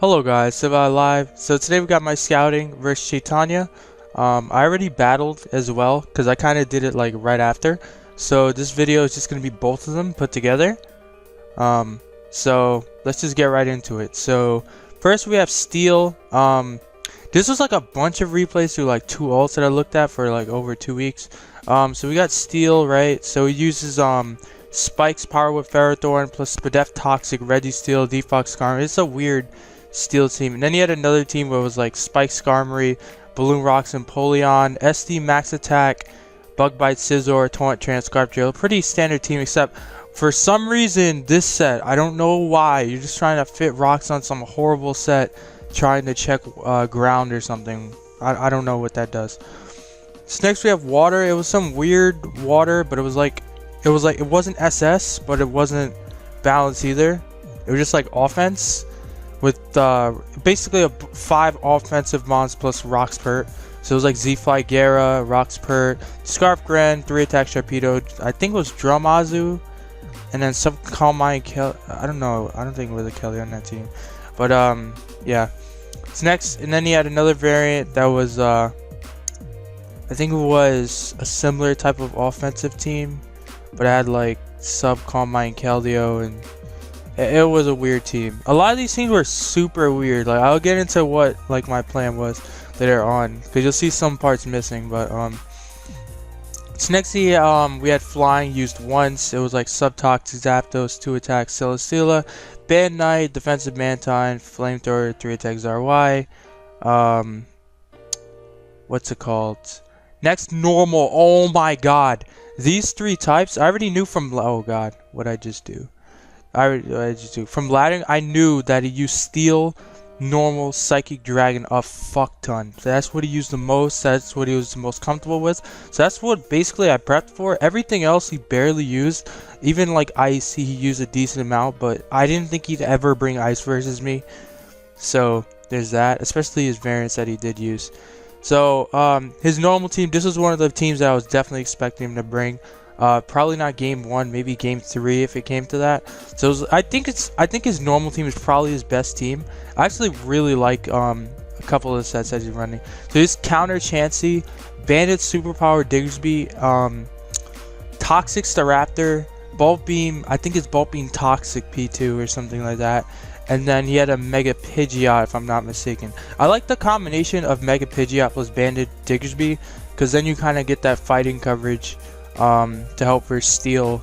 Hello guys, Civi Live. So today we got my scouting versus Chaitanya. I already battled as well because I kind of did it like right after. So this video is just going to be both of them put together. So let's just get right into it. So first we have Steel. This was like a bunch of replays through like 2 ults that I looked at for like over 2 weeks. So we got Steel, right? So he uses Spike's Power Whip Ferrothorn plus Spadef Toxic, Registeel, Defox Skarmory. It's a weird Steel team. And then he had another team where it was like Spike Skarmory, Balloon Rocks, and Empoleon, SD Max Attack, Bug Bite, Scizor, Taunt, Transcarp, Drill. Pretty standard team, except for some reason this set, I don't know why, you're just trying to fit rocks on some horrible set, trying to check ground or something. I don't know what that does. So next we have Water. It was some weird water, but it wasn't SS, but it wasn't balance either. It was just like offense with basically 5 offensive mons plus Rocks Pert. So it was like Z-Fly Gera, Rocks Pert, Scarf Gren, 3 attack Sharpedo. I think it was Drumazu, and then some Calm Mind Kelly. I don't know. I don't think it was a Kelly on that team. But yeah. So next, and then he had another variant that was I think it was a similar type of offensive team, but it had like sub Calm Mind Keldeo, and it was a weird team. A lot of these teams were super weird. Like I'll get into what like my plan was later on, because you'll see some parts missing. But so next we had Flying used once. It was like Subtoxic, Zapdos, 2 attacks, Celesteela, Band Knight, Defensive Mantine, Flamethrower, 3 attacks RY. What's it called? Next, Normal. Oh my god. These 3 types I already knew from, oh god, what I just do. From Latin, I knew that he used Steel, Normal, Psychic, Dragon a fuck ton. So that's what he used the most. That's what he was the most comfortable with. So that's what basically I prepped for. Everything else he barely used. Even like Ice, he used a decent amount, but I didn't think he'd ever bring Ice versus me. So there's that, especially his variants that he did use. So his normal team, this was one of the teams that I was definitely expecting him to bring. Probably not game 1, maybe game 3 if it came to that. So I think his normal team is probably his best team. I actually really like a couple of the sets that he's running. So his counter Chansey, Bandit Superpower Diggersby, Toxic Staraptor, Bulk Beam, I think it's Bulk Beam Toxic P2 or something like that. And then he had a Mega Pidgeot if I'm not mistaken. I like the combination of Mega Pidgeot plus Bandit Diggersby, because then you kind of get that fighting coverage to help for Steel,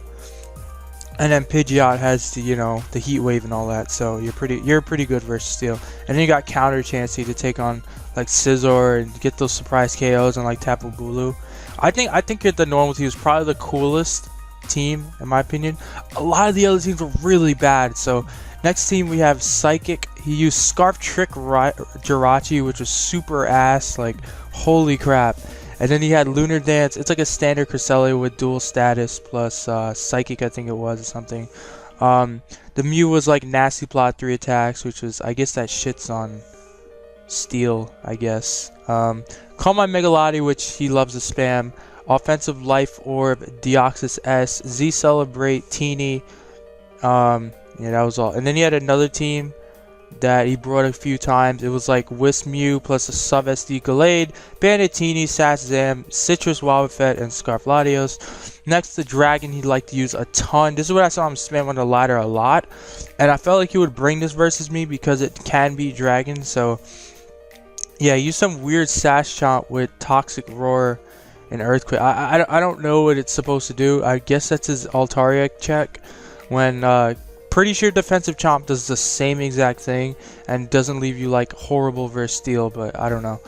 and then Pidgeot has the, you know, the Heat Wave and all that, so you're pretty good versus Steel. And then you got counter Chansey to take on like Scizor and get those surprise KOs on like Tapu Bulu. I think the normal team is probably the coolest team in my opinion. A lot of the other teams were really bad. So next team we have Psychic. He used Scarf Trick Jirachi, which was super ass, like holy crap. And then he had Lunar Dance. It's like a standard Cresselia with dual status plus Psychic, I think it was, or something. The Mew was like Nasty Plot, 3 attacks, which was, I guess that shits on Steel, I guess. Calm Mind Megalodi, which he loves to spam. Offensive Life Orb, Deoxys S, Z Celebrate, Teeny. Yeah, that was all. And then he had another team that he brought a few times. It was like Wisp Mew plus a Sub SD Gallade, Bandit Teeny, Sass Zam, Citrus Wobbuffet, and Scarf Latios. Next, the Dragon he'd like to use a ton. This is what I saw him spam on the ladder a lot, and I felt like he would bring this versus me because it can beat Dragon. So yeah, use some weird Sash Chomp with Toxic Roar and Earthquake. I don't know what it's supposed to do. I guess that's his Altaria check when pretty sure defensive Chomp does the same exact thing and doesn't leave you like horrible versus Steel, but I don't know.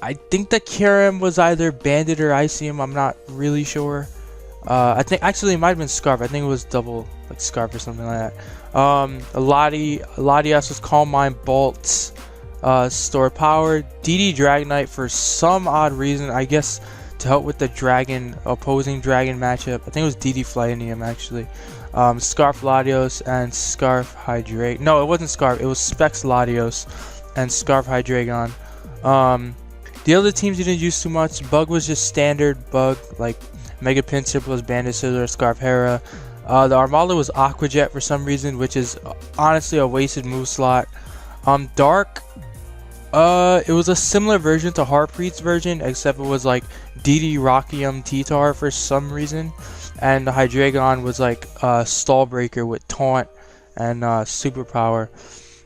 I think the Kyurem was either Bandit or Icium. I'm not really sure. I think actually it might have been Scarf. I think it was double like Scarf or something like that. Latias was Calm Mind, Bolts, Store Power, DD Dragonite for some odd reason. I guess to help with the opposing Dragon matchup. I think it was DD Flyinium actually. Scarf Latios and Scarf Hydrate. No, it wasn't Scarf. It was Specs Latios and Scarf Hydreigon. The other teams didn't use too much. Bug was just standard Bug, like Mega Pinsir plus Bandit Scissor, Scarf Hera. The Armada was Aqua Jet for some reason, which is honestly a wasted move slot. Dark, it was a similar version to Harpreet's version, except it was like DD Rockium T-Tar for some reason. And the Hydreigon was like Stall Breaker with Taunt and Superpower.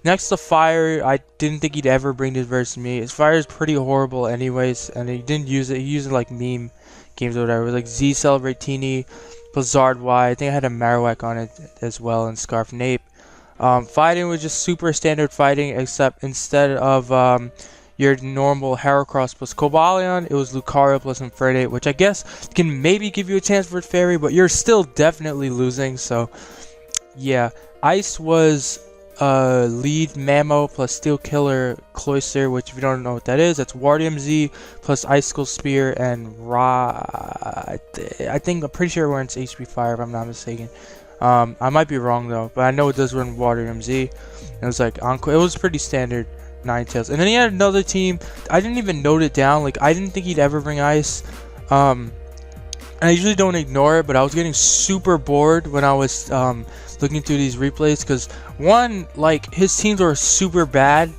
Next to Fire, I didn't think he'd ever bring this versus me. His Fire is pretty horrible anyways, and he didn't use it. He used it like meme games or whatever. It was like Z Celebrate Teeny, Blizzard Y. I think I had a Marowak on it as well, and Scarf Nape. Fighting was just super standard fighting, except instead of your normal Heracross plus Cobalion, it was Lucario plus Infernape, which I guess can maybe give you a chance for Fairy, but you're still definitely losing. So yeah, Ice was lead Mamo plus Steel Killer Cloyster, which if you don't know what that is, that's Wardium Z plus Icicle Spear and I'm pretty sure it runs HP Fire if I'm not mistaken. I might be wrong though, but I know it does run Wardium Z. It was like it was pretty standard Ninetales. And then he had another team. I didn't even note it down. Like I didn't think he'd ever bring Ice. And I usually don't ignore it, but I was getting super bored when I was looking through these replays, because one, like his teams were super bad,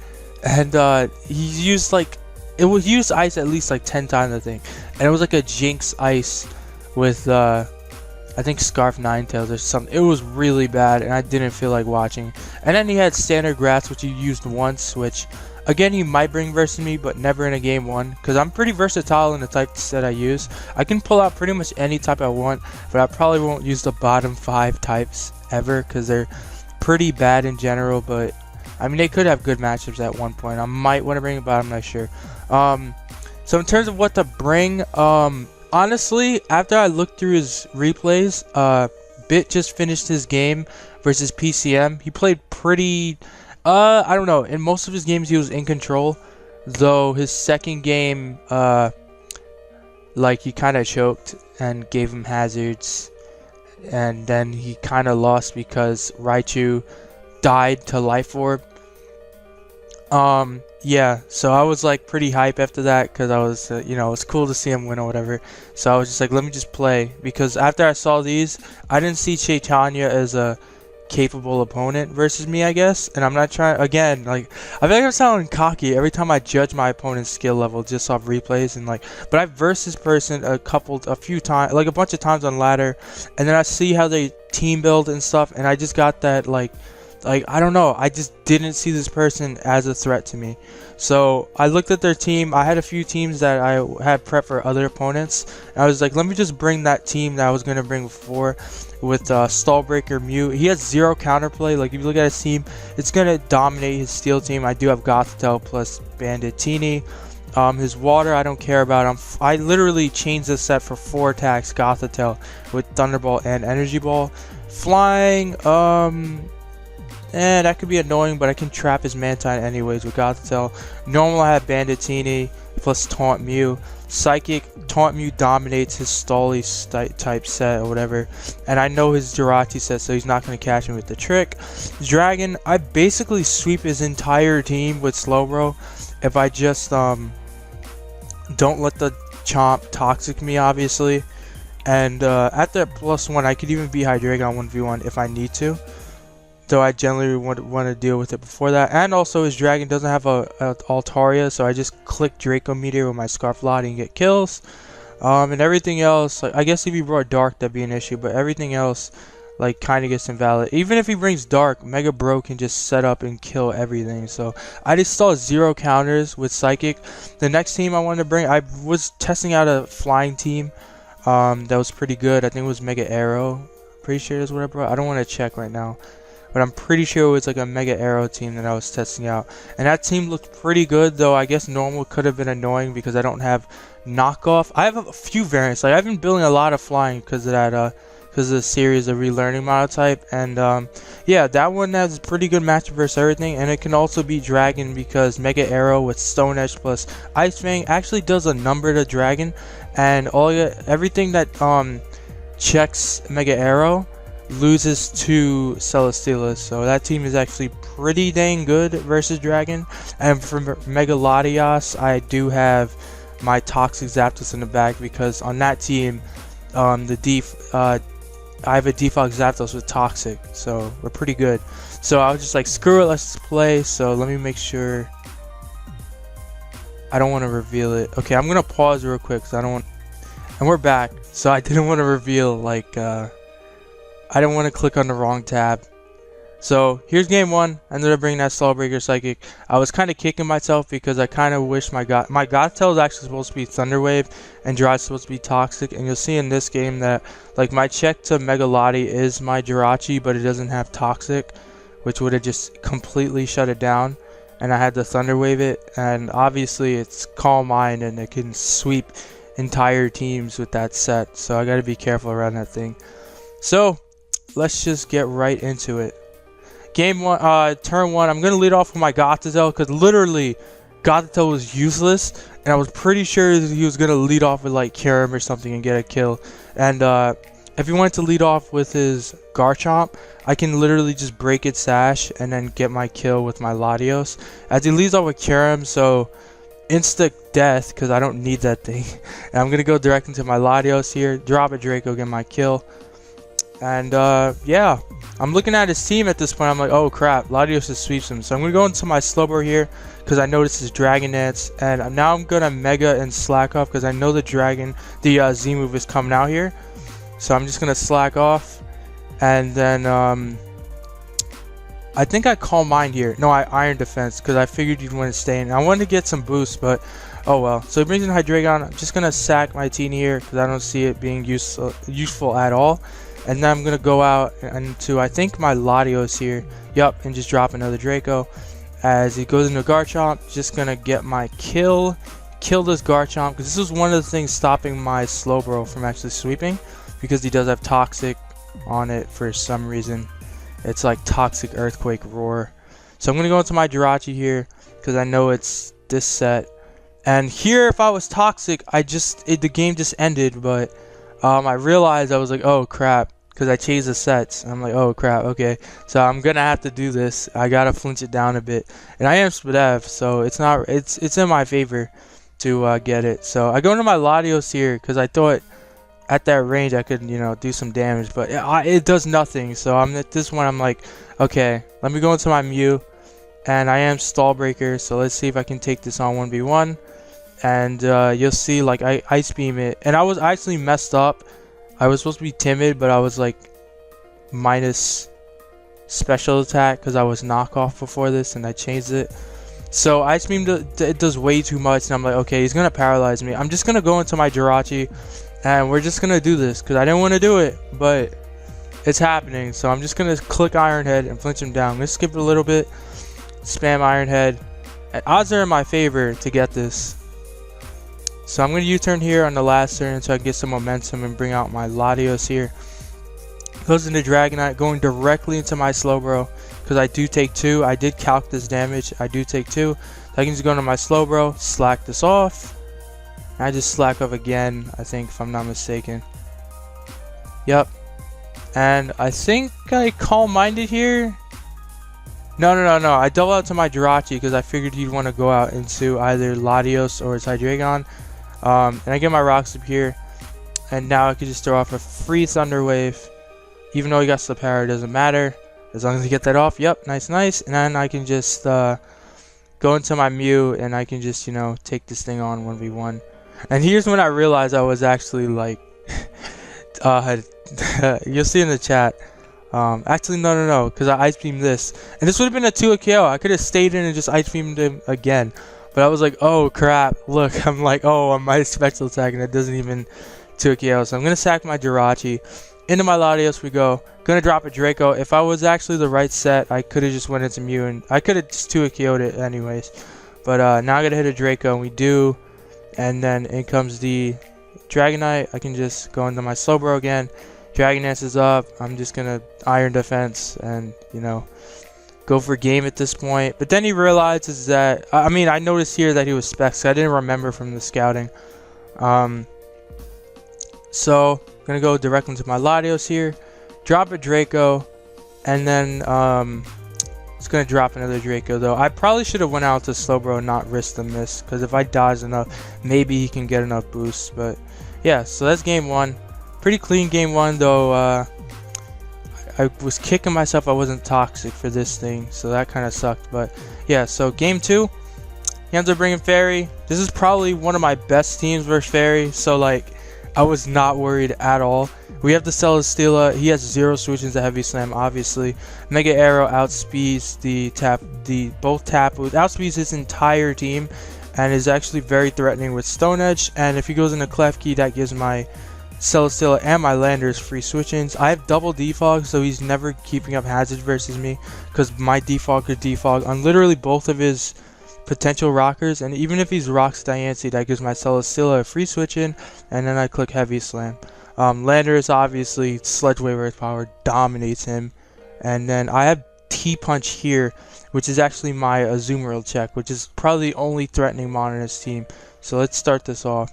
and he used like used Ice at least like 10 times I think, and it was like a Jinx Ice with I think Scarf Ninetales or something. It was really bad, and I didn't feel like watching. And then he had Standard Grass, which he used once, which again he might bring versus me, but never in a game one, because I'm pretty versatile in the types that I use. I can pull out pretty much any type I want, but I probably won't use the bottom 5 types ever, because they're pretty bad in general. But I mean, they could have good matchups at one point. I might want to bring it, but I'm not sure. So in terms of what to bring, honestly, after I looked through his replays, Bit just finished his game versus PCM. He played pretty, I don't know, in most of his games he was in control, though his second game, like he kind of choked and gave him hazards, and then he kind of lost because Raichu died to Life Orb. Yeah, so I was like pretty hype after that, because I was, you know, it's cool to see him win or whatever. So I was just like, let me just play, because after I saw these, I didn't see Chaitanya as a capable opponent versus me, I guess. And I'm not trying, again, like, I feel like I'm sounding cocky every time I judge my opponent's skill level just off replays, and like, but I've versed this person a few times, like a bunch of times on ladder, and then I see how they team build and stuff, and I just got that like I don't know, I just didn't see this person as a threat to me. So I looked at their team. I had a few teams that I had prepped for other opponents, and I was like, let me just bring that team that I was going to bring before with Stallbreaker Mew. He has 0 counterplay. Like if you look at his team, it's going to dominate his steel team. I do have Gothitelle plus Bandit Teeny. His water I don't care about. I literally changed this set for 4 attacks Gothitelle with Thunderbolt and Energy Ball. Flying, that could be annoying, but I can trap his Mantine anyways with Gothitelle. Normal I have Bandit Teeny plus Taunt Mew. Psychic, Taunt Mew dominates his Stally type set or whatever, and I know his Jirachi set, so he's not going to catch me with the trick. Dragon, I basically sweep his entire team with Slowbro if I just don't let the Chomp toxic me, obviously. And at the +1, I could even beat Hydreigon 1v1 if I need to, though I generally want to deal with it before that. And also his Dragon doesn't have a Altaria, so I just click Draco Meteor with my Scarf Lottie and get kills. And everything else, like, I guess if he brought Dark that'd be an issue, but everything else like kind of gets invalid. Even if he brings Dark, Mega Bro can just set up and kill everything. So I just saw 0 counters with Psychic. The next team I wanted to bring, I was testing out a flying team that was pretty good. I think it was Mega Arrow. Pretty sure that's what I brought. I don't want to check right now, but I'm pretty sure it was like a Mega Arrow team that I was testing out. And that team looked pretty good, though I guess normal could have been annoying because I don't have knockoff. I have a few variants. Like I've been building a lot of flying because of that, because of the series of relearning monotype. And yeah, that one has a pretty good matchup versus everything. And it can also be Dragon because Mega Arrow with Stone Edge plus Ice Fang actually does a number to Dragon. And everything that checks Mega Arrow loses to Celesteela, so that team is actually pretty dang good versus Dragon. And for Mega Latias, I do have my Toxic Zapdos in the back because on that team, the I have a default Zapdos with Toxic, so we're pretty good. So I was just like, screw it, let's play. So let me make sure. I don't want to reveal it. Okay, I'm gonna pause real quick because I don't want. And we're back. So I didn't want to reveal, like, I didn't want to click on the wrong tab. So here's game one. I ended up bringing that Stall Breaker Psychic. I was kind of kicking myself because I kind of wish my Gothitelle is actually supposed to be Thunder Wave and Jiraiya's supposed to be Toxic. And you'll see in this game that, like, my check to Mega Lottie is my Jirachi, but it doesn't have Toxic, which would have just completely shut it down. And I had to Thunder Wave it. And obviously it's Calm Mind and it can sweep entire teams with that set. So I got to be careful around that thing. So let's just get right into it. Game one, turn one, I'm going to lead off with my Gothitelle because literally Gothitelle was useless and I was pretty sure he was going to lead off with like Kyurem or something and get a kill. And if he wanted to lead off with his Garchomp, I can literally just break its sash and then get my kill with my Latios. As he leads off with Kyurem, so insta death because I don't need that thing. And I'm going to go direct into my Latios here, drop a Draco, get my kill. And yeah, I'm looking at his team at this point. I'm like, oh crap, Latios just sweeps him. So I'm going to go into my Slowbro here because I noticed his Dragon Dance. And now I'm going to Mega and Slack off because I know the Z move is coming out here. So I'm just going to Slack off. And then I think I Calm Mind here. No, I Iron Defense because I figured you'd want to stay in. I wanted to get some boost, but oh well. So he brings in Hydreigon. I'm just going to sack my team here because I don't see it being useful at all. And then I'm going to go out into, I think, my Latios here. Yup, and just drop another Draco. As he goes into Garchomp, just going to get my kill this Garchomp. Because this is one of the things stopping my Slowbro from actually sweeping. Because he does have Toxic on it for some reason. It's like Toxic Earthquake Roar. So I'm going to go into my Jirachi here. Because I know it's this set. And here, if I was Toxic, the game just ended. But I realized I was like, oh crap. Because I changed the sets. I'm like, oh crap, okay. So I'm gonna have to do this. I gotta flinch it down a bit. And I am Spadef, so it's in my favor to get it. So I go into my Latios here because I thought at that range I could, you know, do some damage, but it does nothing. So I'm at this one. I'm like, okay, let me go into my Mew, and I am Stall Breaker. So let's see if I can take this on 1v1. And you'll see, like, I Ice Beam it, and I was actually messed up. I was supposed to be timid, but I was like minus special attack because I was knockoff before this and I changed it. So Ice Beam it does way too much, and I'm like, okay, he's gonna paralyze me. I'm just gonna go into my Jirachi and we're just gonna do this because I didn't want to do it, but it's happening. So I'm just gonna click Iron Head and flinch him down. I'm gonna skip it a little bit, spam Iron Head, and odds are in my favor to get this. So I'm going to U-turn here on the last turn so I can get some momentum and bring out my Latios here. Goes into Dragonite, going directly into my Slowbro because I do take 2. I did calc this damage. I do take 2. So I can just go into my Slowbro, slack this off. And I just slack off again, I think, if I'm not mistaken. Yep. And I think I Calm Minded here. No. I double out to my Jirachi because I figured he'd want to go out into either Latios or his Hydreigon. And I get my Rocks up here, and now I could just throw off a free Thunder Wave. Even though he got the power, it doesn't matter as long as I get that off. Yep, nice. And then I can just go into my Mew, and I can just, you know, take this thing on 1v1. And here's when I realized I was actually like, you'll see in the chat. Actually, no, because I Ice Beamed this, and this would have been a 2 KO. I could have stayed in and just Ice Beamed him again. But I was like, oh crap, look, I'm like, oh, on my special attack, and it doesn't even 2 KO. So I'm going to sack my Jirachi. Into my Latios we go. Going to drop a Draco. If I was actually the right set, I could have just went into Mew, and I could have just 2 KO'd it anyways. But now I got to hit a Draco, and we do. And then in comes the Dragonite. I can just go into my Slowbro again. Dragon Dance is up. I'm just going to Iron Defense and, you know, go for game at this point. But then he realizes that, I mean, I noticed here that he was Specs. I didn't remember from the scouting. So I'm gonna go directly into my Latios here, drop a Draco, and then it's gonna drop another Draco though. I probably should have went out to Slowbro and not risk the miss, because if I dodge enough, maybe he can get enough boosts. But yeah, so that's game one. Pretty clean game one though. I was kicking myself I wasn't toxic for this thing, so that kind of sucked. But yeah, so game 2, he ends up bringing Fairy. This is probably one of my best teams versus Fairy, so like I was not worried at all. We have the Celesteela. He has 0 switch into Heavy Slam, obviously. Mega Arrow outspeeds outspeeds his entire team, and is actually very threatening with Stone Edge. And if he goes into Klefki, that gives my Celesteela and my Landers free switch-ins. I have double defog, so he's never keeping up hazard versus me, because my defog could defog on literally both of his potential rockers, and even if he's rocks Diancie, that gives my Celesteela a free switch-in, and then I click Heavy Slam. Landers, obviously, Sludge Wave Earth Power dominates him, and then I have T-Punch here, which is actually my Azumarill check, which is probably the only threatening mon in his team. So let's start this off.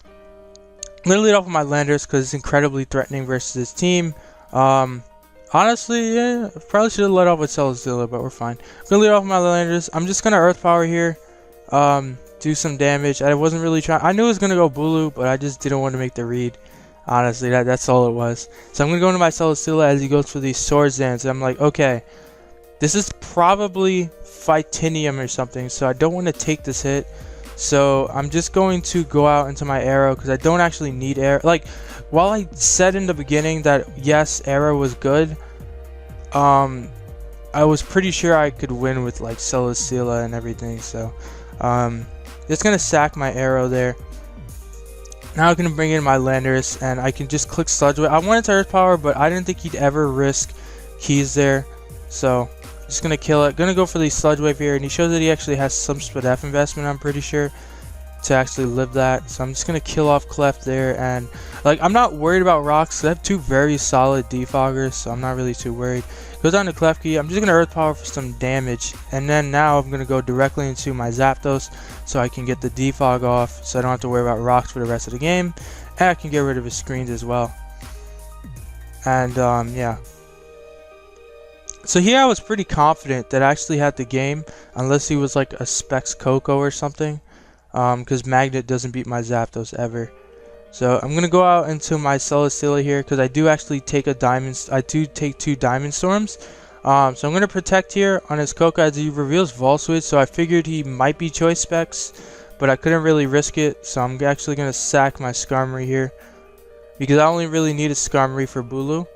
I'm going to lead off with my Landers because it's incredibly threatening versus his team. Honestly, yeah, probably should have led off with Celesteela, but we're fine. I'm going to lead off with my Landers. I'm just going to Earth Power here, do some damage. I wasn't really trying. I knew it was going to go Bulu, but I just didn't want to make the read. Honestly, that's all it was. So I'm going to go into my Celesteela as he goes for these Swords Dance. And I'm like, okay, this is probably Phytinium or something, so I don't want to take this hit. So I'm just going to go out into my Arrow because I don't actually need Arrow. Like, while I said in the beginning that yes, Arrow was good, I was pretty sure I could win with like Celesteela and everything. So just going to sack my Arrow there. Now I'm going to bring in my Landers, and I can just click Sludge Wave. I wanted to Earth Power, but I didn't think he'd ever risk keys there. So, just going to kill it. Going to go for the Sludge Wave here, and he shows that he actually has some Spadef investment, I'm pretty sure, to actually live that. So, I'm just going to kill off Clef there, and, like, I'm not worried about rocks. I have 2 very solid defoggers, so I'm not really too worried. Goes down to Klefki. I'm just going to Earth Power for some damage, and then now I'm going to go directly into my Zapdos so I can get the defog off, so I don't have to worry about rocks for the rest of the game, and I can get rid of his screens as well. And yeah, so here I was pretty confident that I actually had the game, unless he was like a Specs Coco or something, because Magnet doesn't beat my Zapdos ever. So I'm gonna go out into my Celesteela here because I do actually take a diamond. I do take 2 Diamond Storms. So I'm gonna protect here on his Coco as he reveals Vol Switch. So I figured he might be Choice Specs, but I couldn't really risk it. So I'm actually gonna sack my Skarmory here because I only really need a Skarmory for Bulu.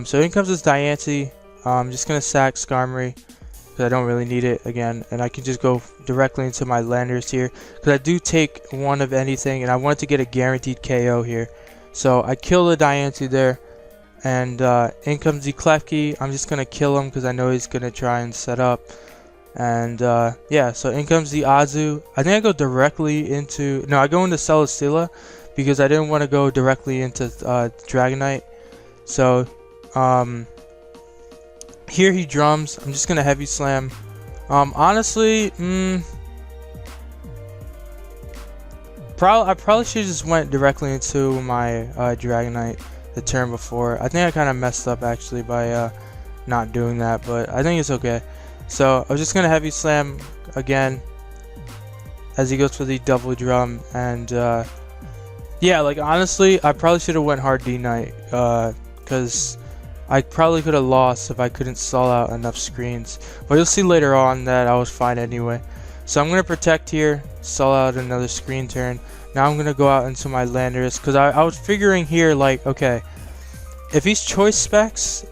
So in comes this Diancie. I'm just gonna sack Skarmory because I don't really need it again, and I can just go directly into my Landers here because I do take 1 of anything, and I wanted to get a guaranteed KO here. So I kill the Diancie there, and in comes the Klefki. I'm just gonna kill him because I know he's gonna try and set up. And yeah, so in comes the Azu. I think I go directly into I go into Celesteela because I didn't want to go directly into Dragonite. So here he drums. I'm just gonna Heavy Slam. Honestly, I probably should have just went directly into my Dragonite the turn before. I think I kind of messed up actually by not doing that, but I think it's okay. So I was just gonna Heavy Slam again as he goes for the double drum, and yeah, like honestly, I probably should have went hard D-Knight because I probably could have lost if I couldn't stall out enough screens. But you'll see later on that I was fine anyway. So I'm going to protect here, stall out another screen turn. Now I'm going to go out into my Landers because I was figuring here like, okay, if he's Choice Specs,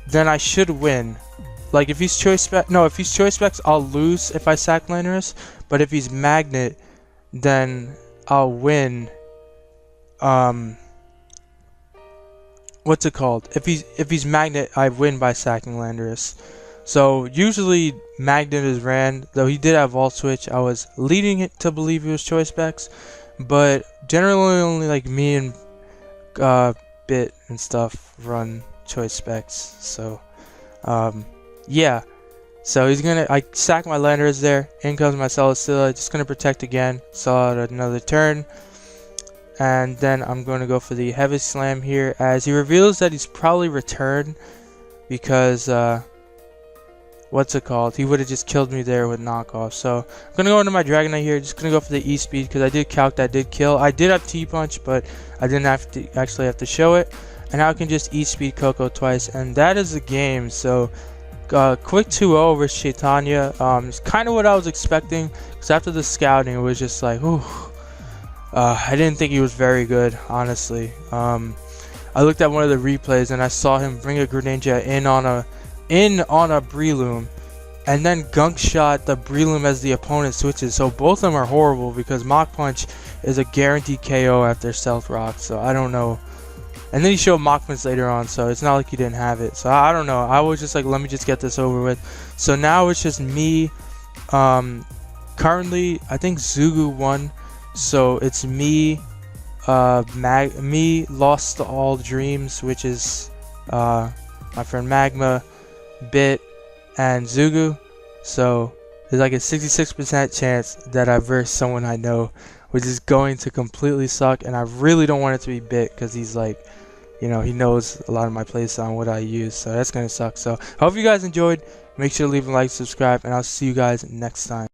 then I should win. Like if he's Choice Specs, I'll lose if I sack Landers. But if he's Magnet, then I'll win. What's it called? If he's Magnet, I win by sacking Landorus. So usually Magnet is ran, though he did have Volt Switch. I was leading it to believe he was Choice Specs, but generally only like me and Bit and stuff run Choice Specs. So yeah. So I sack my Landorus there. In comes my Celesteela. Just gonna protect again. Saw out another turn. And then I'm going to go for the Heavy Slam here as he reveals that he's probably returned because what's it called? He would have just killed me there with knockoff. So I'm going to go into my Dragonite here. Just going to go for the E-Speed because I did calc that did kill. I did have T-Punch, but I didn't actually have to show it. and how I can just eat speed Coco twice, and that is the game. So quick 2-0 over Chaitanya. It's kind of what I was expecting, because after the scouting it was just like, ooh, I didn't think he was very good, honestly. I looked at one of the replays and I saw him bring a Greninja in on a Breloom, and then gunk shot the Breloom as the opponent switches. So both of them are horrible, because Mach Punch is a guaranteed KO after Stealth Rock. So I don't know. And then he showed Mach Punch later on, so it's not like he didn't have it. So I don't know. I was just like, let me just get this over with. So now it's just me. Currently, I think Zugu won. So it's me. Me lost all dreams, which is my friend Magma, Bit, and Zugu. So there's like a 66% chance that I verse someone I know, which is going to completely suck, and I really don't want it to be Bit, because he's like, you know, he knows a lot of my playstyle and what I use, so that's gonna suck. So I hope you guys enjoyed. Make sure to leave a like, subscribe, and I'll see you guys next time.